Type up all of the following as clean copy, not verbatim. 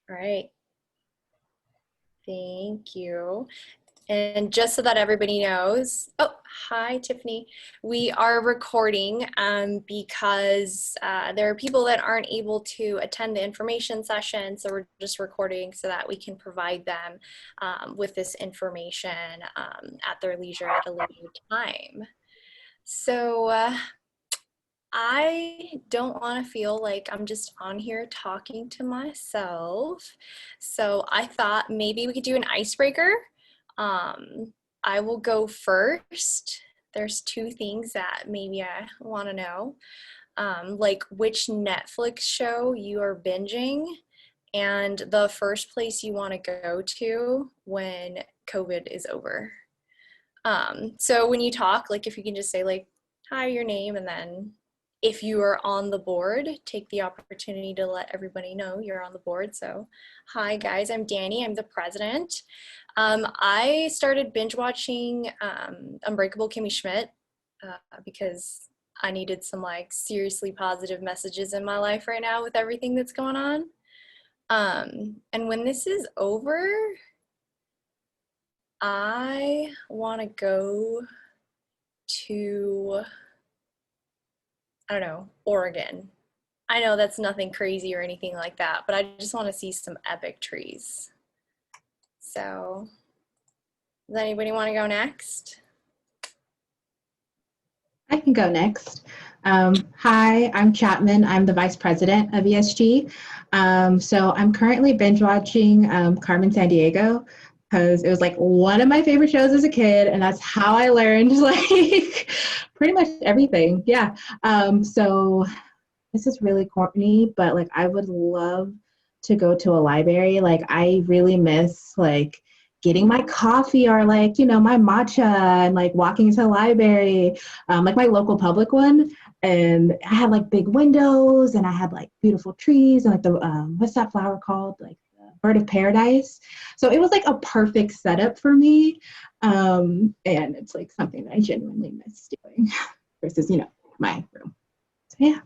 All right. Thank you. And just so that everybody knows, oh, hi, Tiffany. We are recording because there are people that aren't able to attend the information session. So we're just recording so that we can provide them with this information at their leisure at a later time. So I don't want to feel like I'm just on here talking to myself. So I thought maybe we could do an icebreaker. I will go first. There's two things that maybe I want to know, like which Netflix show you are binging and the first place you want to go to when COVID is over. So when you talk, like if you can just say like, hi, your name, and then if you are on the board, take the opportunity to let everybody know you're on the board. So, hi guys, I'm Danny, I'm the president. I started binge watching Unbreakable Kimmy Schmidt because I needed some like seriously positive messages in my life right now with everything that's going on. And when this is over, I want to go to, I don't know, Oregon. I know that's nothing crazy or anything like that, but I just want to see some epic trees. So, does anybody want to go next? I can go next. Hi, I'm Chapman. I'm the vice president of ESG. So I'm currently binge watching Carmen Sandiego because it was like one of my favorite shows as a kid, and that's how I learned like pretty much everything. Yeah. So this is really corny, but like I would love to go to a library. Like I really miss like getting my coffee or like, you know, my matcha and like walking to the library, like my local public one. And I had like big windows and I had like beautiful trees and like the, what's that flower called? Like the bird of paradise. So it was like a perfect setup for me. And it's like something that I genuinely miss doing versus, you know, my room. So yeah.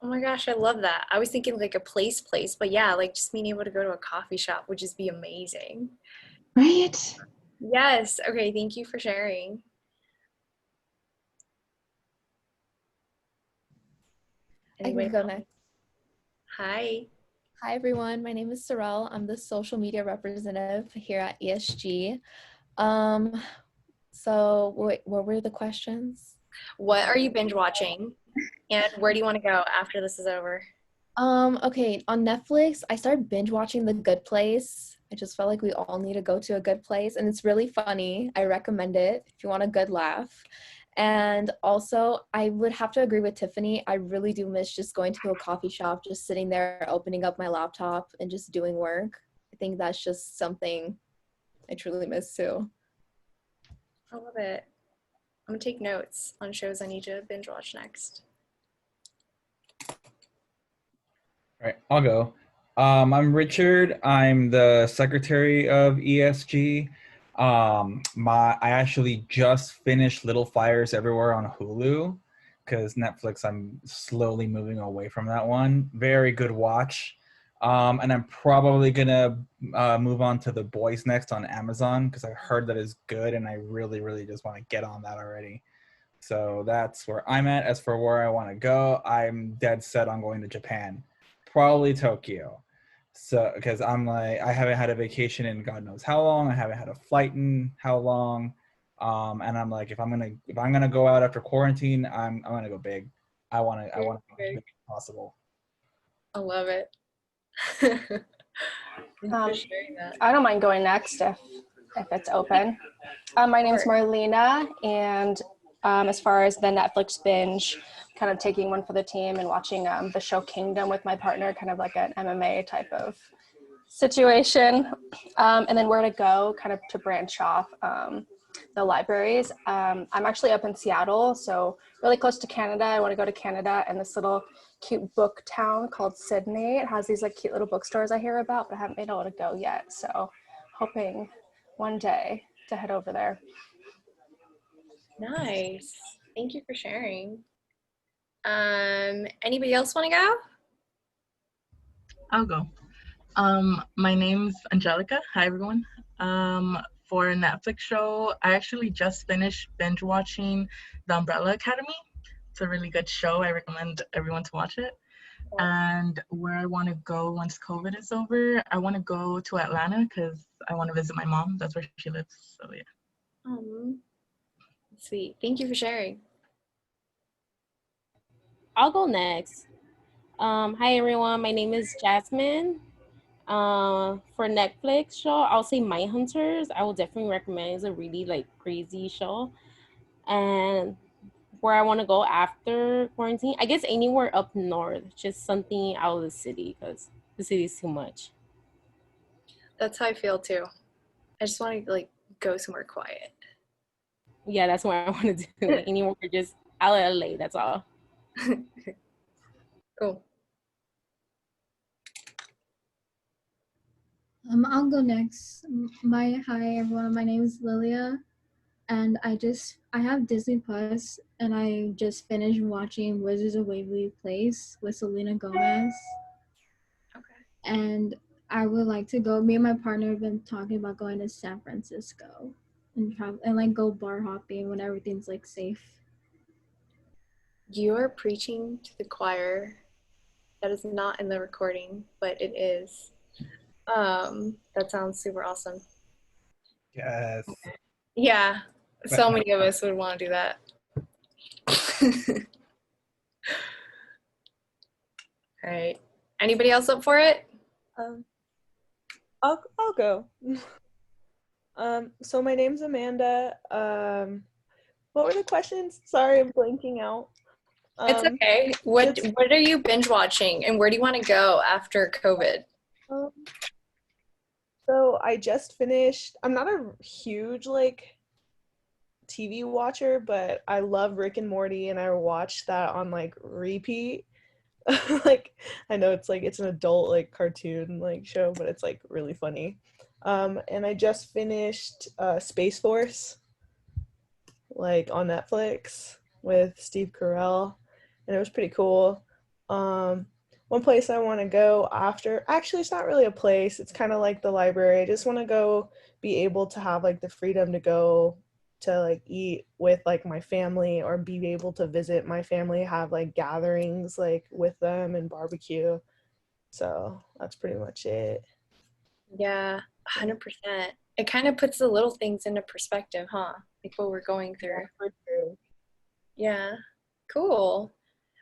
Oh my gosh, I love that. I was thinking like a place, but yeah, like just being able to go to a coffee shop would just be amazing. Right? Yes. Okay. Thank you for sharing. I Anybody can go else? next. Hi. Hi, everyone. My name is Sorel. I'm the social media representative here at ESG. Um, what were the questions? What are you binge watching? And where do you want to go after this is over? Okay, on Netflix, I started binge watching The Good Place. I just felt like we all need to go to a good place, and it's really funny. I recommend it if you want a good laugh. And also, I would have to agree with Tiffany. I really do miss just going to a coffee shop, just sitting there, opening up my laptop, and just doing work. I think that's just something I truly miss too. I love it. I'm gonna take notes on shows I need to binge watch next. All right, I'll go. I'm Richard. I'm the secretary of ESG. I actually just finished Little Fires Everywhere on Hulu because Netflix, I'm slowly moving away from that one. Very good watch. And I'm probably gonna move on to The Boys next on Amazon because I heard that is good and I really, really just want to get on that already. So that's where I'm at. As for where I want to go, I'm dead set on going to Japan. Probably Tokyo. So, because I'm like, I haven't had a vacation in God knows how long. I haven't had a flight in how long. And I'm like, if I'm gonna go out after quarantine, I'm gonna go big. I want to go as big as possible. I love it. Thank you for sharing that. I don't mind going next if it's open. My name is Marlena, and as far as the Netflix binge, kind of taking one for the team and watching the show Kingdom with my partner, kind of like an MMA type of situation. And then where to go, kind of to branch off the libraries. I'm actually up in Seattle, so really close to Canada. I want to go to Canada and this little cute book town called Sydney. It has these like cute little bookstores I hear about, but I haven't been able to go yet. So hoping one day to head over there. Nice. Thank you for sharing. Anybody else want to go? I'll go. My name's Angelica. Hi, everyone. For a Netflix show, I actually just finished binge watching The Umbrella Academy. It's a really good show. I recommend everyone to watch it. And where I want to go once COVID is over, I want to go to Atlanta because I want to visit my mom. That's where she lives. So, yeah. Sweet. Thank you for sharing. I'll go next. Hi everyone, my name is Jasmine. For Netflix show, I'll say Mindhunters. I will definitely recommend. It's a really like crazy show. And where I want to go after quarantine, I guess anywhere up north, just something out of the city because the city is too much. That's how I feel too. I just want to like go somewhere quiet. Yeah, that's what I want to do. Anywhere just out of LA, that's all. Cool. I'll go next. Hi everyone. My name is Lilia, and I have Disney Plus, and I just finished watching Wizards of Waverly Place with Selena Gomez. Okay. And I would like to go. Me and my partner have been talking about going to San Francisco and travel and like go bar hopping when everything's like safe. You are preaching to the choir. That is not in the recording, but it is. That sounds super awesome. Yes. Yeah, so many of us would want to do that. All right. Anybody else up for it? I'll go. So my name's Amanda. What were the questions? Sorry, I'm blanking out. It's okay. What are you binge watching, and where do you want to go after COVID? So I just finished. I'm not a huge like TV watcher, but I love Rick and Morty, and I watched that on like repeat. Like I know it's an adult like cartoon like show, but it's like really funny. And I just finished Space Force, like on Netflix with Steve Carell, and it was pretty cool. One place I want to go after, actually it's not really a place, it's kind of like the library. I just want to go be able to have like the freedom to go to like eat with like my family, or be able to visit my family, have like gatherings like with them and barbecue. So that's pretty much it. Yeah, 100%. It kind of puts the little things into perspective, huh? Like what we're going through. Yeah, for sure. Yeah, cool.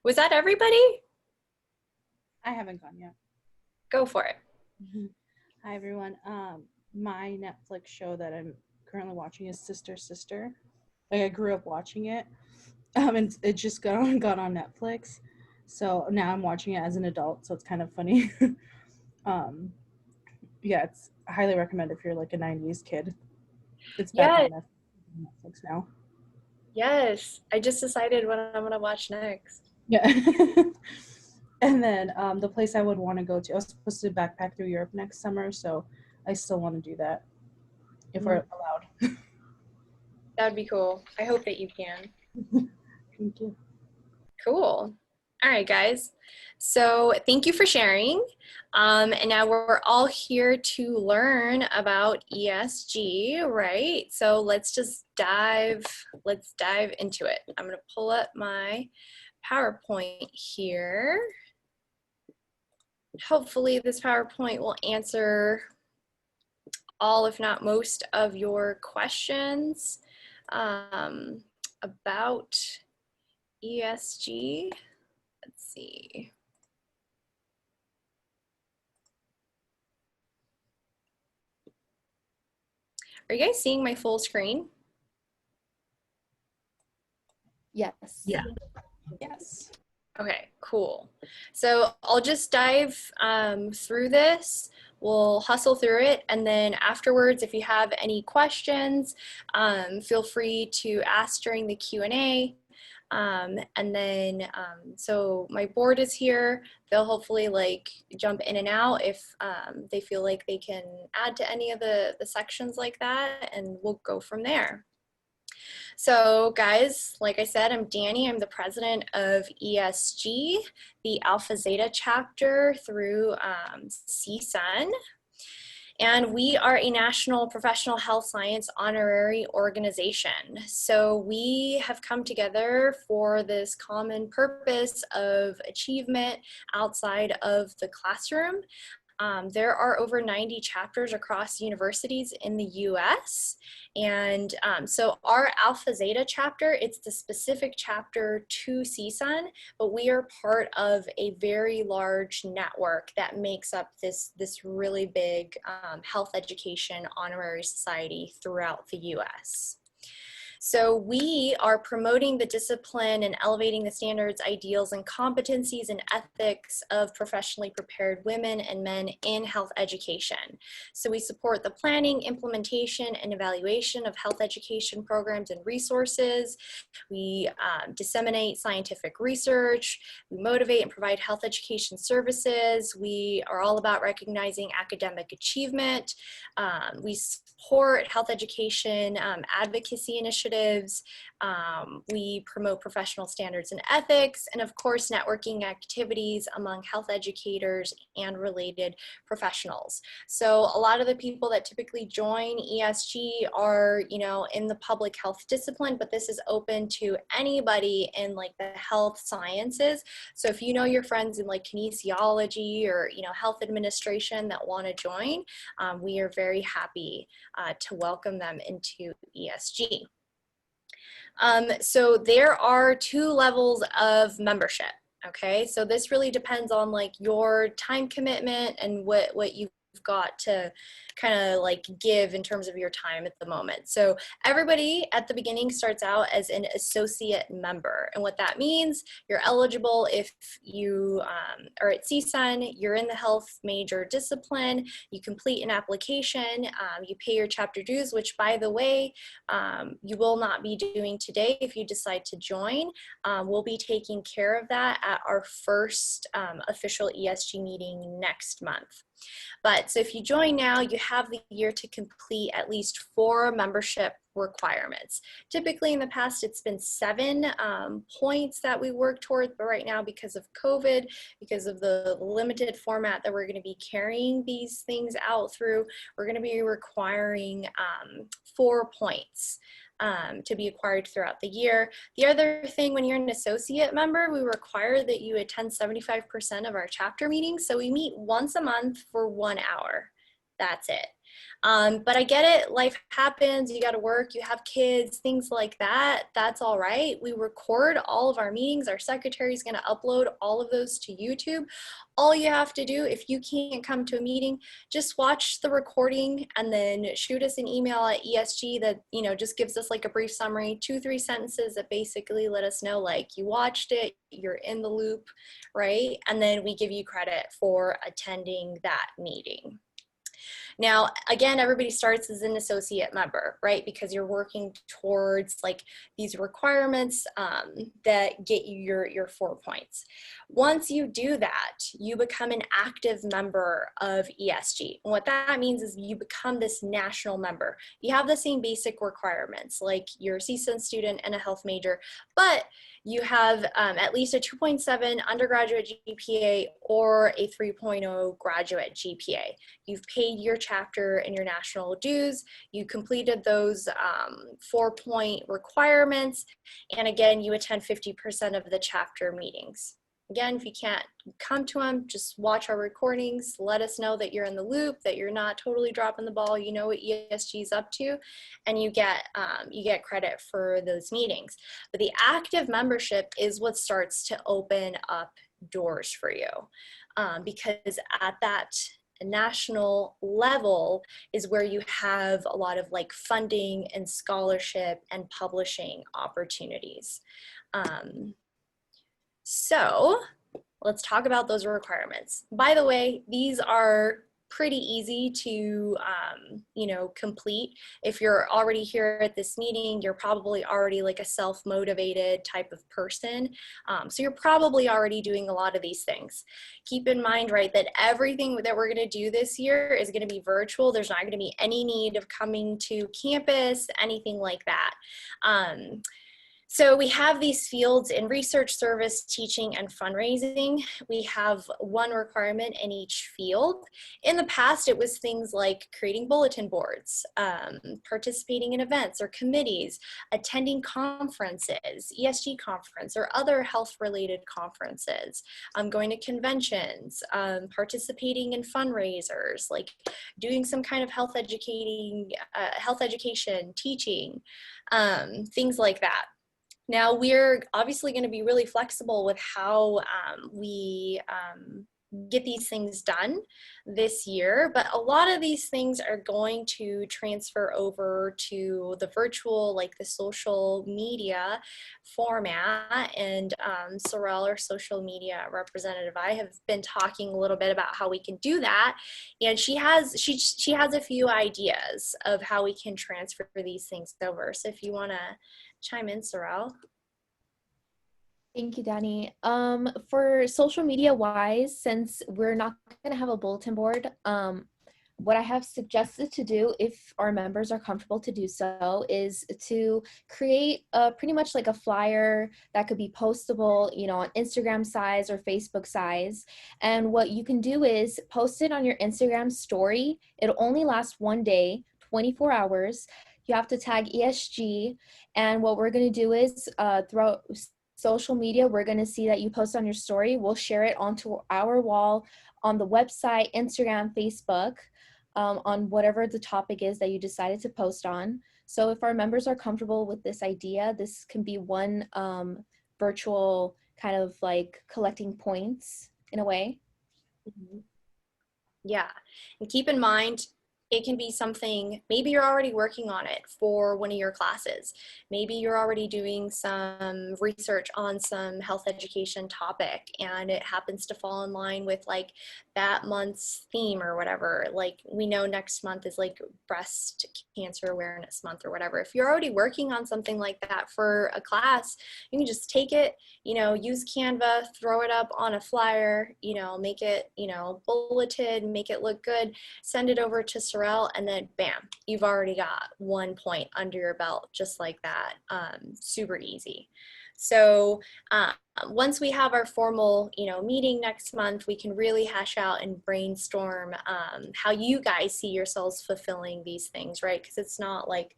Was that everybody? I haven't gone yet. Go for it. Hi everyone. My Netflix show that I'm currently watching is Sister Sister. Like I grew up watching it, and it just got on Netflix. So now I'm watching it as an adult, so it's kind of funny. Yeah, it's I highly recommend if you're like a '90s kid. It's back on Netflix now. Yes, I just decided what I'm gonna watch next. Yeah. And then the place I would want to go to, I was supposed to backpack through Europe next summer, so I still want to do that if we're allowed. That would be cool. I hope that you can. Thank you. Cool. All right, guys. So thank you for sharing. And now we're all here to learn about ESG, right? So let's dive into it. I'm gonna pull up my PowerPoint here. Hopefully this PowerPoint will answer all, if not most, of your questions about ESG. Let's see. Are you guys seeing my full screen? Yes. Yeah. Yes. Okay, cool. So I'll just dive through this. We'll hustle through it, and then afterwards, if you have any questions, feel free to ask during the Q&A. And then, so my board is here. They'll hopefully like jump in and out if they feel like they can add to any of the sections like that, and we'll go from there. So guys, like I said, I'm Danny. I'm the president of ESG, the Alpha Zeta chapter through CSUN. And we are a national professional health science honorary organization. So we have come together for this common purpose of achievement outside of the classroom. There are over 90 chapters across universities in the US. And so our Alpha Zeta chapter, it's the specific chapter to CSUN, but we are part of a very large network that makes up this really big health education honorary society throughout the US. So we are promoting the discipline and elevating the standards, ideals, and competencies and ethics of professionally prepared women and men in health education. So we support the planning, implementation, and evaluation of health education programs and resources. We disseminate scientific research. We motivate and provide health education services. We are all about recognizing academic achievement. We support health education advocacy initiatives. We promote professional standards and ethics, and of course, networking activities among health educators and related professionals. So a lot of the people that typically join ESG are, you know, in the public health discipline, but this is open to anybody in like the health sciences. So if you know your friends in like kinesiology or, you know, health administration that want to join, we are very happy to welcome them into ESG. So there are 2 levels of membership, okay? So this really depends on like your time commitment and what you've got to kind of like give in terms of your time at the moment. So everybody at the beginning starts out as an associate member. And what that means, you're eligible if you are at CSUN, you're in the health major discipline, you complete an application, you pay your chapter dues, which by the way, you will not be doing today if you decide to join. We'll be taking care of that at our first official ESG meeting next month. But so if you join now, you have the year to complete at least 4 membership requirements. Typically in the past, it's been 7 points that we work towards, but right now because of COVID, because of the limited format that we're going to be carrying these things out through, we're going to be requiring 4 points. To be acquired throughout the year. The other thing, when you're an associate member, we require that you attend 75% of our chapter meetings. So we meet once a month for 1 hour. That's it. But I get it, life happens, you gotta work, you have kids, things like that, that's all right. We record all of our meetings, our secretary is gonna upload all of those to YouTube. All you have to do, if you can't come to a meeting, just watch the recording and then shoot us an email at ESG that, you know, just gives us like a brief summary, 2-3 sentences that basically let us know like you watched it, you're in the loop, right? And then we give you credit for attending that meeting. Now, again, everybody starts as an associate member, right? Because you're working towards like these requirements that get you your 4 points. Once you do that, you become an active member of ESG. And what that means is you become this national member. You have the same basic requirements, like you're a CSUN student and a health major, but you have at least a 2.7 undergraduate GPA or a 3.0 graduate GPA. You've paid your chapter and your national dues. You completed those 4-point requirements. And again, you attend 50% of the chapter meetings. Again, if you can't come to them, just watch our recordings. Let us know that you're in the loop, that you're not totally dropping the ball. You know what ESG is up to, and you get credit for those meetings. But the active membership is what starts to open up doors for you, because at that national level is where you have a lot of like funding and scholarship and publishing opportunities. So let's talk about those requirements. By the way, these are pretty easy to, you know, complete. If you're already here at this meeting, you're probably already like a self-motivated type of person. So you're probably already doing a lot of these things. Keep in mind, right, that everything that we're going to do this year is going to be virtual. There's not going to be any need of coming to campus, anything like that. So we have these fields in research, service, teaching, and fundraising. We have one requirement in each field. In the past, it was things like creating bulletin boards, participating in events or committees, attending conferences, ESG conference or other health-related conferences, going to conventions, participating in fundraisers, like doing some kind of health education, teaching, things like that. Now, we're obviously going to be really flexible with how we get these things done this year, but a lot of these things are going to transfer over to the virtual, like the social media format. And Sorrel, our social media representative, I have been talking a little bit about how we can do that, and she has a few ideas of how we can transfer these things over. So if you want to chime in, Sorrel. Thank you, Danny. For social media wise, since we're not going to have a bulletin board, what I have suggested to do, if our members are comfortable to do so, is to create pretty much like a flyer that could be postable, you know, on Instagram size or Facebook size. And what you can do is post it on your Instagram story. It'll only last one day, 24 hours. You have to tag ESG. And what we're going to do is throughout social media, we're going to see that you post on your story. We'll share it onto our wall on the website, Instagram, Facebook, on whatever the topic is that you decided to post on. So if our members are comfortable with this idea, this can be one virtual kind of like collecting points in a way. Mm-hmm. Yeah, and keep in mind, it can be something, maybe you're already working on it for one of your classes. Maybe you're already doing some research on some health education topic and it happens to fall in line with like that month's theme or whatever. Like we know next month is like breast cancer awareness month or whatever. If you're already working on something like that for a class, you can just take it, you know, use Canva, throw it up on a flyer, you know, make it, you know, bulleted, make it look good, send it over to Sorrel, and then bam, you've already got 1 point under your belt, just like that. Super easy. So once we have our formal, you know, meeting next month, we can really hash out and brainstorm how you guys see yourselves fulfilling these things, right? Because it's not like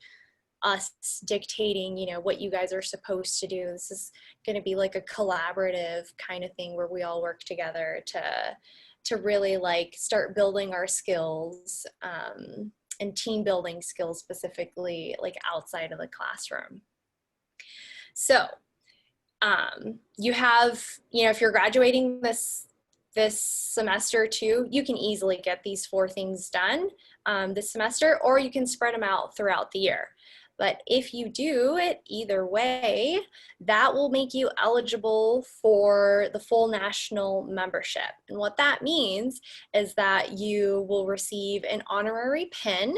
us dictating, you know, what you guys are supposed to do. This is going to be like a collaborative kind of thing where we all work together to really like start building our skills and team building skills specifically like outside of the classroom. So you have, you know, if you're graduating this semester too, you can easily get these 4 things done this semester, or you can spread them out throughout the year. But if you do it either way, that will make you eligible for the full national membership. And what that means is that you will receive an honorary pin,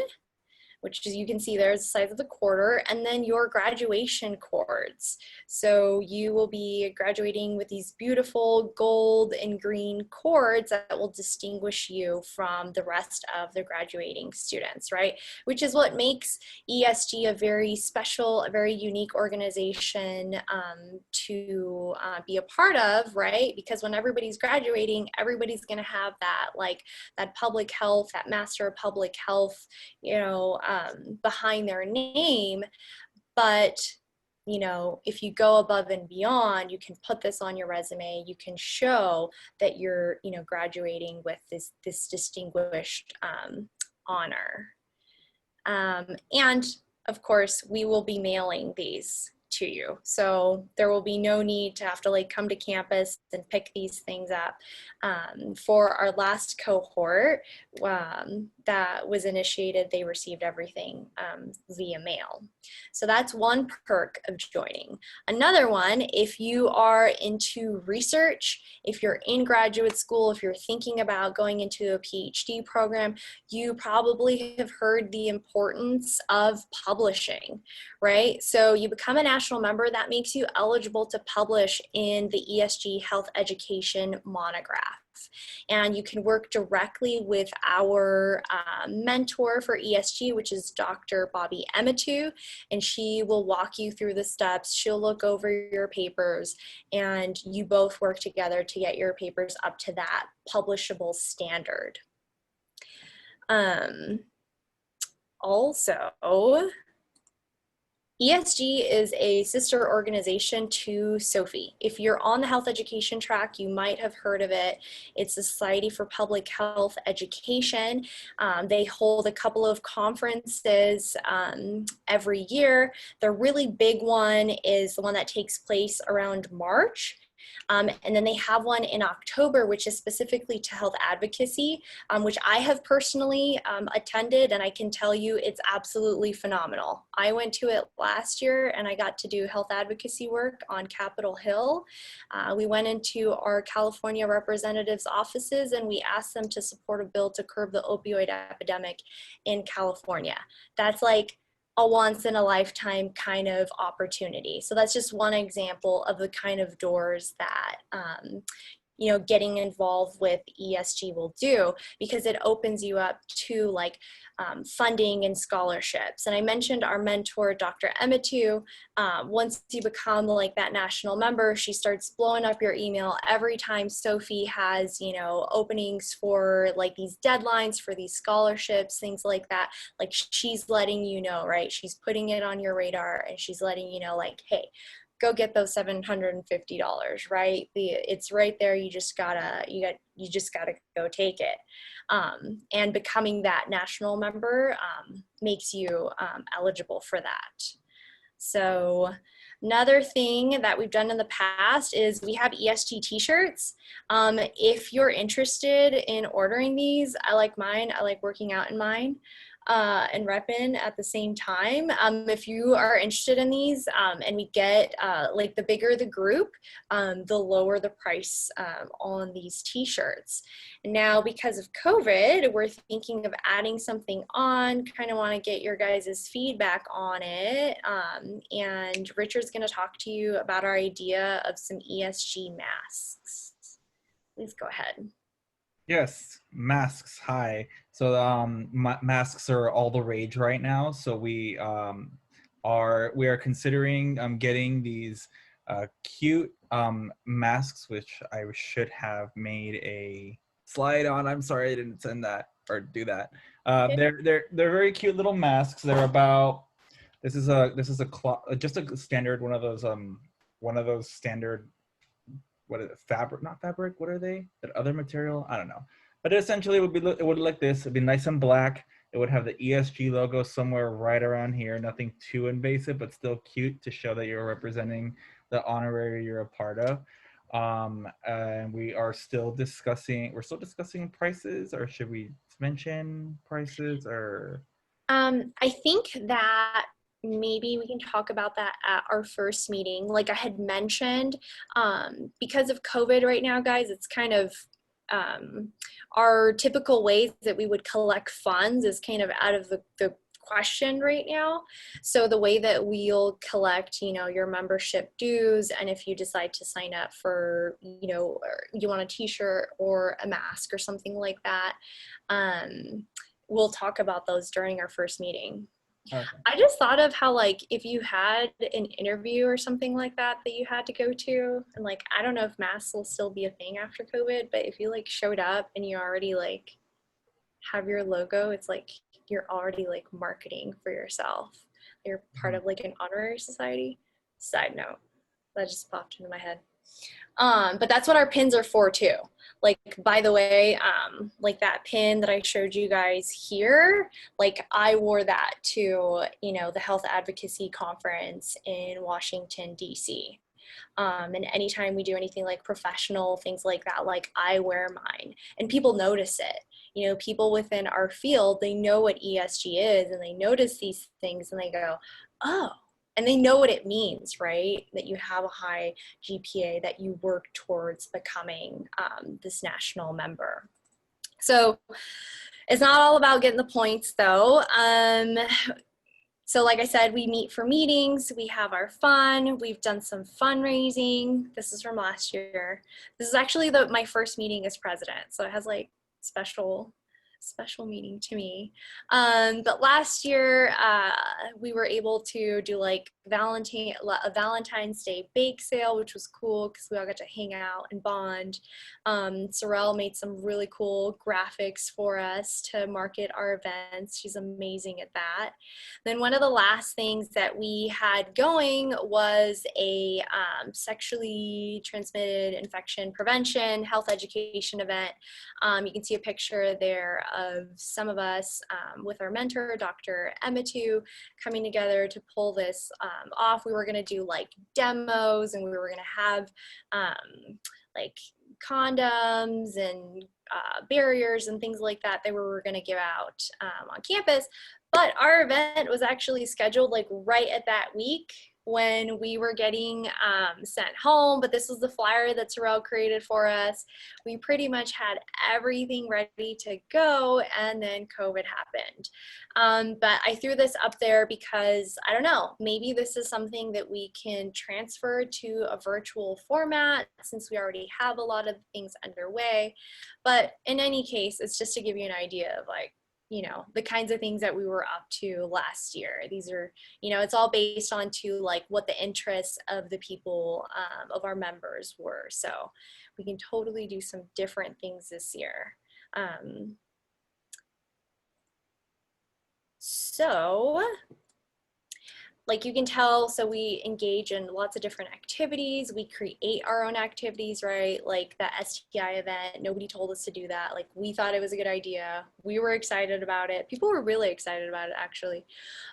which is, you can see there's the size of the quarter, and then your graduation cords. So you will be graduating with these beautiful gold and green cords that will distinguish you from the rest of the graduating students, right? Which is what makes ESG a very special, a very unique organization to be a part of, right? Because when everybody's graduating, everybody's gonna have that, like that public health, that Master of Public Health, you know, behind their name. But you know, if you go above and beyond, you can put this on your resume. You can show that you're, you know, graduating with this distinguished honor. And of course, we will be mailing these to you. So there will be no need to have to like come to campus and pick these things up. For our last cohort that was initiated, they received everything via mail. So that's one perk of joining. Another one, if you are into research, if you're in graduate school, if you're thinking about going into a PhD program, you probably have heard the importance of publishing, right? So you become a national member, that makes you eligible to publish in the ESG Health Education monograph. And you can work directly with our mentor for ESG, which is Dr. Bobby Emitu, and she will walk you through the steps. She'll look over your papers, and you both work together to get your papers up to that publishable standard. Also, ESG is a sister organization to SOFI. If you're on the health education track, you might have heard of it. It's the Society for Public Health Education. They hold a couple of conferences every year. The really big one is the one that takes place around March. And then they have one in October, which is specifically to health advocacy, which I have personally attended, and I can tell you it's absolutely phenomenal. I went to it last year and I got to do health advocacy work on Capitol Hill. We went into our California representatives' offices and we asked them to support a bill to curb the opioid epidemic in California. That's like a once in a lifetime kind of opportunity. So that's just one example of the kind of doors that you know, getting involved with ESG will do, because it opens you up to like funding and scholarships. And I mentioned our mentor, Dr. Emitu. Once you become like that national member, she starts blowing up your email every time SOFI has, you know, openings for like these deadlines for these scholarships, things like that. Like she's letting you know, right? She's putting it on your radar and she's letting you know, like, hey, go get those $750, right? It's right there. You just gotta go take it. And becoming that national member makes you eligible for that. So another thing that we've done in the past is we have ESG t-shirts. If you're interested in ordering these, I like mine. I like working out in mine. And repping at the same time. If you are interested in these and we get like the bigger the group, the lower the price on these t-shirts. Now, because of COVID, we're thinking of adding something on, kind of want to get your guys' feedback on it. And Richard's going to talk to you about our idea of some ESG masks. Please go ahead. Yes, masks. Hi. So masks are all the rage right now. So we are considering getting these cute masks, which I should have made a slide on. I'm sorry I didn't send that or do that. They're very cute little masks. They're about this is just a standard one of those standard. What is it? Fabric? Not fabric. What are they? That other material? I don't know. But essentially, it would look like this. It'd be nice and black. It would have the ESG logo somewhere right around here. Nothing too invasive, but still cute to show that you're representing the honorary you're a part of. And we're still discussing prices, or should we mention prices, or? I think that maybe we can talk about that at our first meeting. Like I had mentioned, because of COVID right now, guys, it's kind of our typical ways that we would collect funds is kind of out of the question right now. So the way that we'll collect, you know, your membership dues, and if you decide to sign up for, you know, or you want a t-shirt or a mask or something like that, we'll talk about those during our first meeting. Okay. I just thought of how, like, if you had an interview or something like that you had to go to, and like, I don't know if masks will still be a thing after COVID, but if you like showed up and you already like have your logo, it's like you're already like marketing for yourself. You're part of like an honorary society. Side note, that just popped into my head. But that's what our pins are for too. Like, by the way, like that pin that I showed you guys here, like I wore that to, you know, the health advocacy conference in Washington, DC. And anytime we do anything like professional things like that, like I wear mine and people notice it. You know, people within our field, they know what ESG is and they notice these things and they go, oh, and they know what it means, right? That you have a high GPA, that you work towards becoming this national member. So it's not all about getting the points though. So like I said, we meet for meetings, we have our fun, we've done some fundraising. This is from last year. This is actually my first meeting as president, so it has like special meaning to me. But last year, we were able to do like a Valentine's Day bake sale, which was cool because we all got to hang out and bond. Sorrel made some really cool graphics for us to market our events. She's amazing at that. Then one of the last things that we had going was a sexually transmitted infection prevention health education event. You can see a picture there of some of us with our mentor, Dr. Emmatu, coming together to pull this off. We were going to do like demos and we were going to have like condoms and barriers and things like that we were going to give out on campus. But our event was actually scheduled like right at that week when we were getting sent home, but this was the flyer that Sorrel created for us. We pretty much had everything ready to go, and then COVID happened. But I threw this up there because, I don't know, maybe this is something that we can transfer to a virtual format since we already have a lot of things underway. But in any case, it's just to give you an idea of like, you know, the kinds of things that we were up to last year. These are, you know, it's all based on to like what the interests of the people, of our members were. So we can totally do some different things this year. So like you can tell, so we engage in lots of different activities. We create our own activities, right? Like the STI event, nobody told us to do that. Like we thought it was a good idea. We were excited about it. People were really excited about it actually.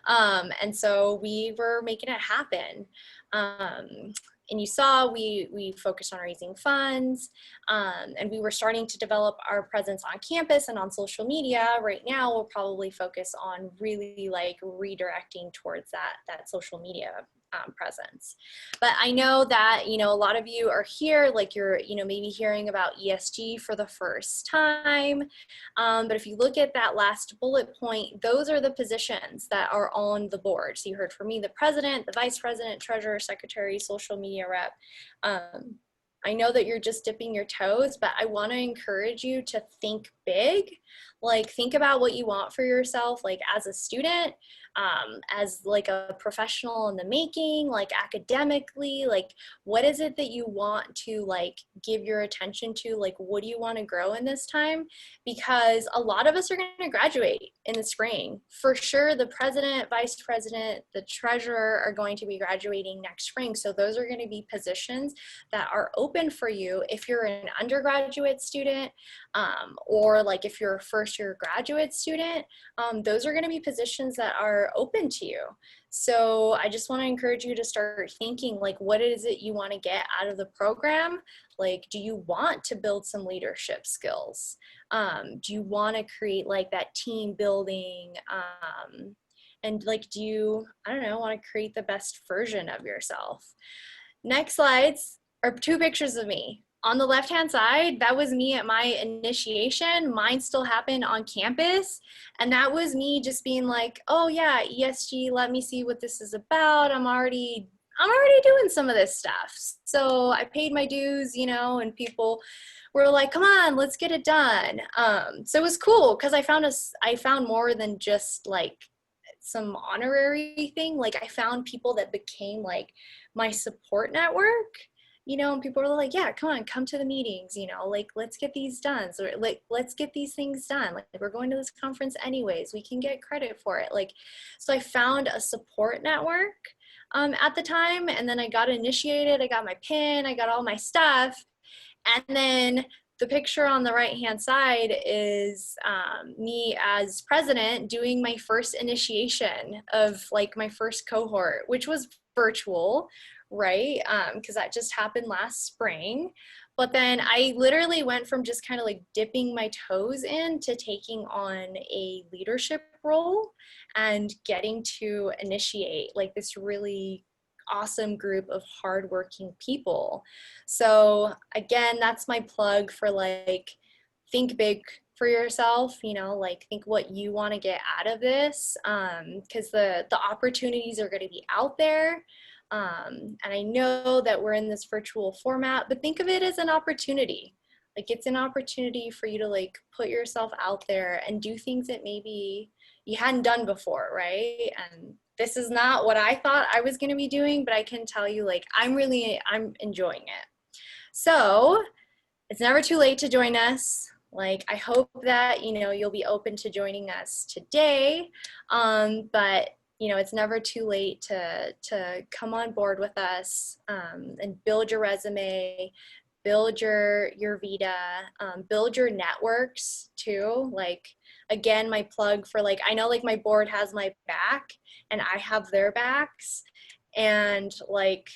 And so we were making it happen. And you saw we focused on raising funds, and we were starting to develop our presence on campus and on social media. Right now, we'll probably focus on really like redirecting towards that social media presence. But I know that, you know, a lot of you are here, like you're, you know, maybe hearing about ESG for the first time. But if you look at that last bullet point, those are the positions that are on the board. So you heard from me, the president, the vice president, treasurer, secretary, social media rep. I know that you're just dipping your toes, but I want to encourage you to think big. Like think about what you want for yourself, like as a student, as like a professional in the making, like academically, like what is it that you want to like give your attention to? Like what do you want to grow in this time? Because a lot of us are going to graduate in the spring. For sure, the president, vice president, the treasurer are going to be graduating next spring. So those are going to be positions that are open for you if you're an undergraduate student, or like if you're a first year graduate student. Those are going to be positions that are open to you. So I just want to encourage you to start thinking like, what is it you want to get out of the program? Like, do you want to build some leadership skills? Do you want to create like that team building? And like, do you, I don't know, want to create the best version of yourself? Next slides are two pictures of me. On the left-hand side, that was me at my initiation. Mine still happened on campus. And that was me just being like, oh yeah, ESG, let me see what this is about. I'm already doing some of this stuff. So I paid my dues, you know, and people were like, come on, let's get it done. So it was cool because I found more than just like some honorary thing. Like I found people that became like my support network. you know, and people were like, yeah, come on, come to the meetings, you know, like, let's get these done. So like, let's get these things done. Like, we're going to this conference anyways, we can get credit for it. Like, so I found a support network at the time, and then I got initiated, I got my PIN, I got all my stuff. And then the picture on the right-hand side is me as president doing my first initiation of like my first cohort, which was virtual, right? Because that just happened last spring. But then I literally went from just kind of like dipping my toes in to taking on a leadership role and getting to initiate like this really awesome group of hardworking people. So again, that's my plug for like, think big for yourself, you know, like think what you want to get out of this, because the opportunities are going to be out there. And I know that we're in this virtual format, but think of it as an opportunity. Like, it's an opportunity for you to like put yourself out there and do things that maybe you hadn't done before, right? And this is not what I thought I was going to be doing, but I can tell you, like, I'm enjoying it. So it's never too late to join us. Like, I hope that, you know, you'll be open to joining us today. But you know, it's never too late to come on board with us and build your resume, build your vita, build your networks too. Like, again, my plug for like, I know like my board has my back and I have their backs, and like,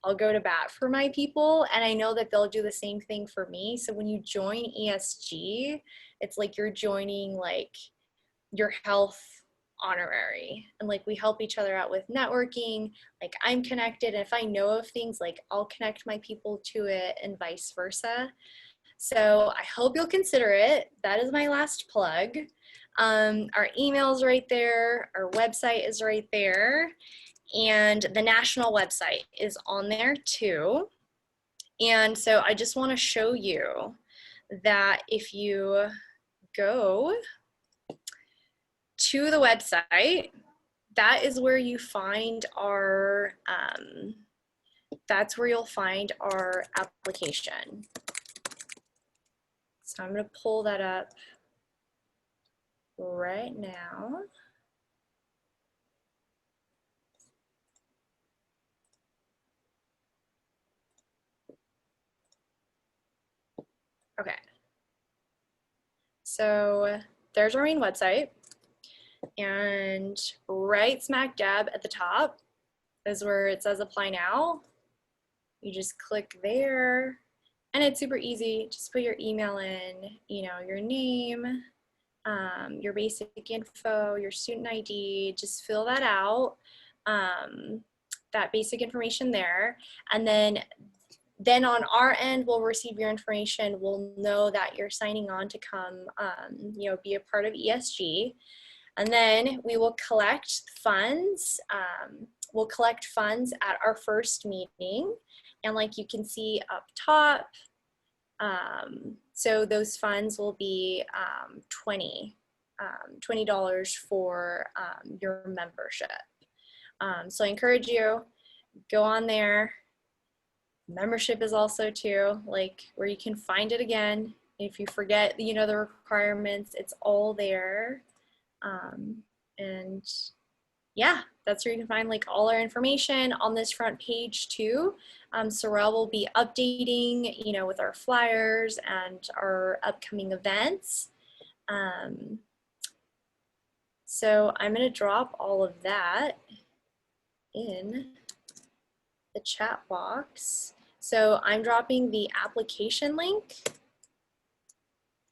I'll go to bat for my people, and I know that they'll do the same thing for me. So when you join ESG, it's like you're joining like your health honorary, and like we help each other out with networking. Like, I'm connected, and if I know of things, like I'll connect my people to it and vice versa. So I hope you'll consider it. That is my last plug. Our email's right there, our website is right there, and the national website is on there too. And so I just want to show you that if you go to the website, that is where you find our, that's where you'll find our application. So I'm going to pull that up right now. Okay. So there's our main website, and right smack dab at the top is where it says apply now. You just click there, and it's super easy. Just put your email in, you know, your name, your basic info, your student ID, just fill that out, that basic information there. And then on our end, we'll receive your information. We'll know that you're signing on to come, you know, be a part of ESG. And then we will collect funds. We'll collect funds at our first meeting. And like you can see up top, so those funds will be $20 for your membership. So I encourage you, go on there. Membership is also too, like where you can find it again. If you forget, you know, the requirements, it's all there. And yeah, that's where you can find like all our information on this front page too. Sorrel will be updating, you know, with our flyers and our upcoming events. So I'm going to drop all of that in the chat box. So I'm dropping the application link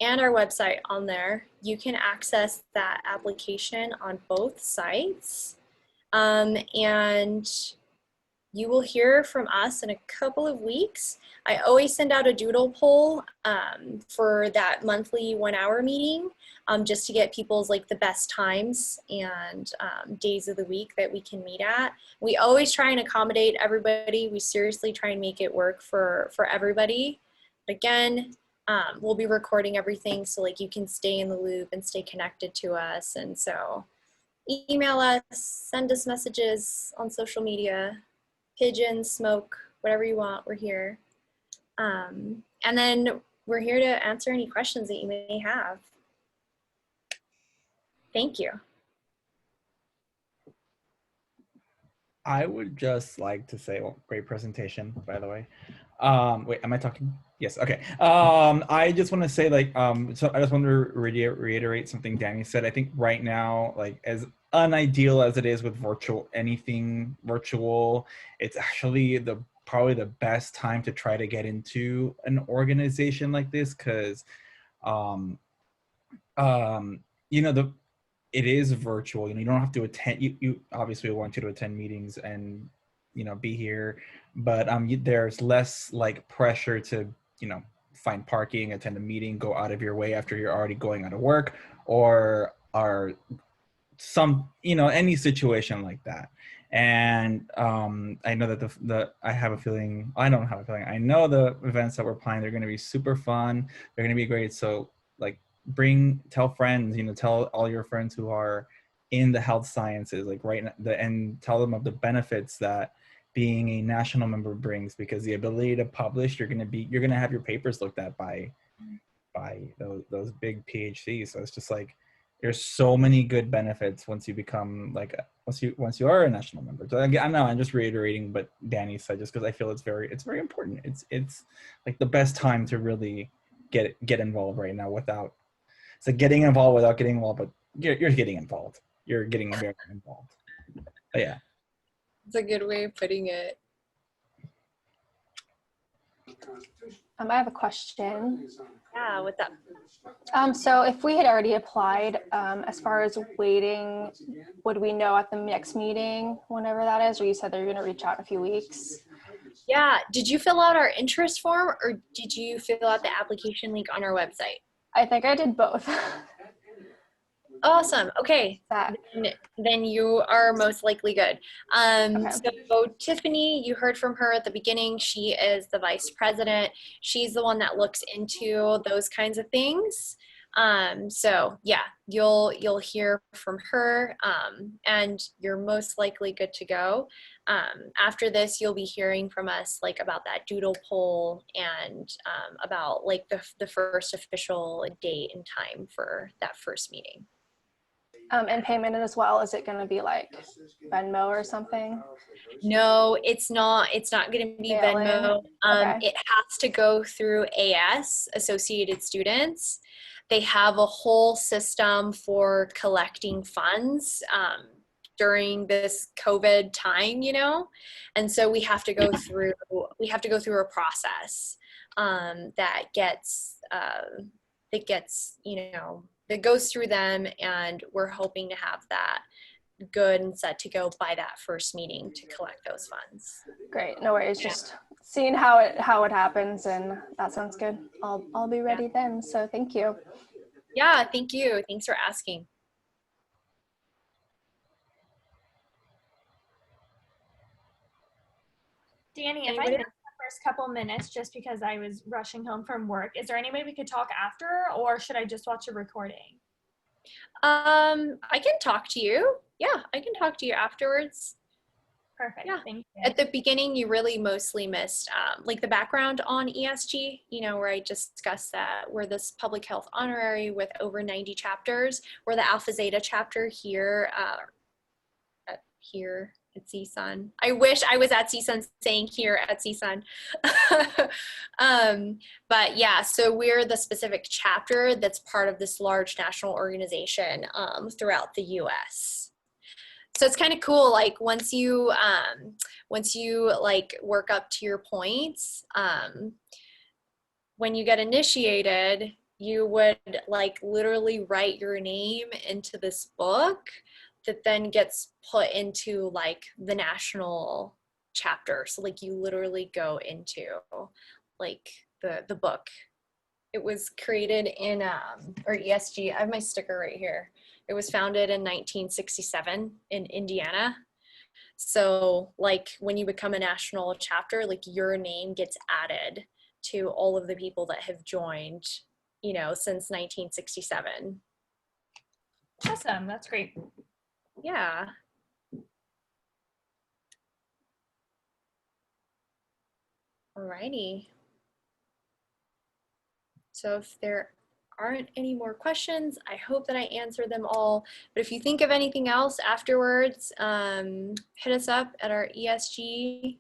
and our website on there. You can access that application on both sites. And you will hear from us in a couple of weeks. I always send out a doodle poll for that monthly 1 hour meeting, just to get people's like the best times and days of the week that we can meet at. We always try and accommodate everybody. We seriously try and make it work for everybody. But again, we'll be recording everything, so like you can stay in the loop and stay connected to us. And so email us, send us messages on social media, pigeon, smoke, whatever you want, we're here. And then we're here to answer any questions that you may have. Thank you. I would just like to say, well, great presentation, by the way. Wait, am I talking? Yes, okay. I just want to say, like, so I just want to reiterate something Danny said. I think right now, like, as unideal as it is with anything virtual, it's actually probably the best time to try to get into an organization like this, because, you know, it is virtual. You know, you don't have to attend. You obviously want you to attend meetings and, you know, be here, but there's less like pressure to, you know, find parking, attend a meeting, go out of your way after you're already going out of work, or are some, you know, any situation like that. And I know that I have a feeling, I don't have a feeling, I know the events that we're planning, they're going to be super fun. They're going to be great. So like, tell friends, you know, tell all your friends who are in the health sciences, like and tell them of the benefits that being a national member brings, because the ability to publish, you're going to have your papers looked at by those big PhDs. So it's just like, there's so many good benefits once you become like, once you are a national member. So again, I know I'm just reiterating what Danny said, just because I feel it's very important. It's like the best time to really get involved right now without, it's like getting involved without getting involved, but you're getting involved. You're getting very involved. But yeah. It's a good way of putting it. I have a question. Yeah, what's up? So if we had already applied, as far as waiting, would we know at the next meeting, whenever that is? Or you said they're going to reach out in a few weeks? Yeah, did you fill out our interest form, or did you fill out the application link on our website? I think I did both. Awesome. Okay. Then you are most likely good. Okay. So Tiffany, you heard from her at the beginning. She is the vice president. She's the one that looks into those kinds of things. So yeah, you'll hear from her, and you're most likely good to go. After this, you'll be hearing from us like about that doodle poll and about like the first official date and time for that first meeting. And payment as well, is it going to be like Venmo or something? No, it's not. It's not going to be Venmo. Okay. It has to go through AS, Associated Students. They have a whole system for collecting funds during this COVID time, you know, and so we have to go through a process that gets you know, that goes through them, and we're hoping to have that good and set to go by that first meeting to collect those funds. Great, no worries. Yeah. Just seeing how it happens, and that sounds good. I'll be ready then. So thank you. Yeah, thank you. Thanks for asking. Danny, if I missed the first couple minutes just because I was rushing home from work, is there any way we could talk after, or should I just watch a recording? I can talk to you. Yeah, I can talk to you afterwards. Perfect. Yeah. Thank you. At the beginning, you really mostly missed like the background on ESG, you know, where I discussed that we're this public health honorary with over 90 chapters. We're the Alpha Zeta chapter here at CSUN. I wish I was at CSUN saying here at CSUN. But yeah, so we're the specific chapter that's part of this large national organization throughout the US. So it's kind of cool, like once you like work up to your points, when you get initiated, you would like literally write your name into this book that then gets put into like the national chapter. So like you literally go into like the book. It was created in or ESG. I have my sticker right here. It was founded in 1967 in Indiana. So like when you become a national chapter, like your name gets added to all of the people that have joined, you know, since 1967. Awesome. That's great. Yeah. Alrighty. So if there aren't any more questions, I hope that I answered them all. But if you think of anything else afterwards, hit us up at our ESG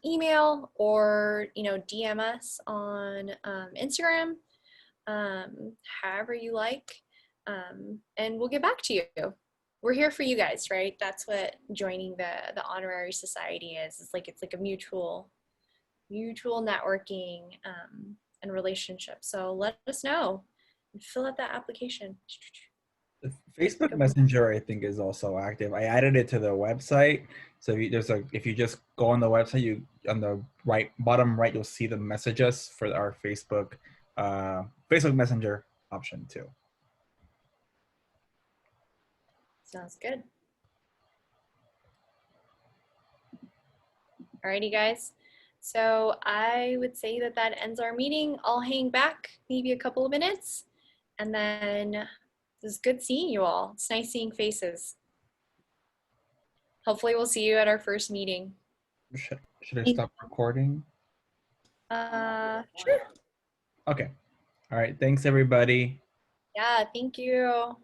email, or DM us on Instagram, however you like, and we'll get back to you. We're here for you guys, right? That's what joining the honorary society is. It's like a mutual networking and relationship. So let us know and fill out that application. The Facebook Messenger, I think, is also active. I added it to the website. So if you just go on the website, you on the bottom right, you'll see the messages for our Facebook Messenger option too. Sounds good. Alrighty, guys. So I would say that ends our meeting. I'll hang back maybe a couple of minutes, and then it was good seeing you all. It's nice seeing faces. Hopefully we'll see you at our first meeting. Should I stop recording? Sure. Okay. All right. Thanks, everybody. Yeah, thank you.